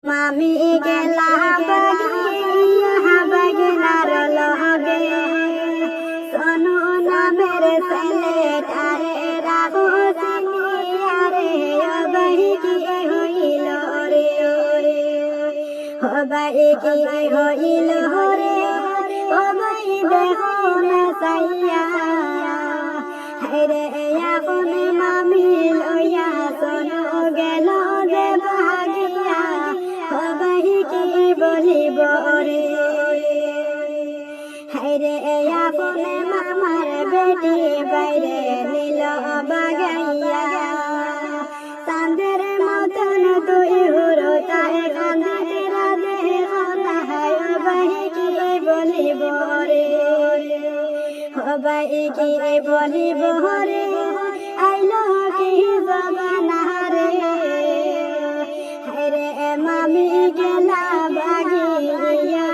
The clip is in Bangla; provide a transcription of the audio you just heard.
মামি গেলা বাগিনার লগে সোনু নামের ছেলেটারে রাখো চিনিয়ারে অবাই কি হইল রে অবাই কি হইল রে অবাই দেখো না চাইয়া রে এখন মামি লইয়া সোনু গেল যে ভাগিয়া অবাই কি বলিব রে রে এখন মামার বেটি বাইরে নীল বাগাইয়া চাঁদের মতন তুই হুরো তাই কান্দিতে রাধে অবাই কি বলিব রে অবাই কি বলিব রে আইলো কি জবানা রে রে মামি গেলা বাগিয়া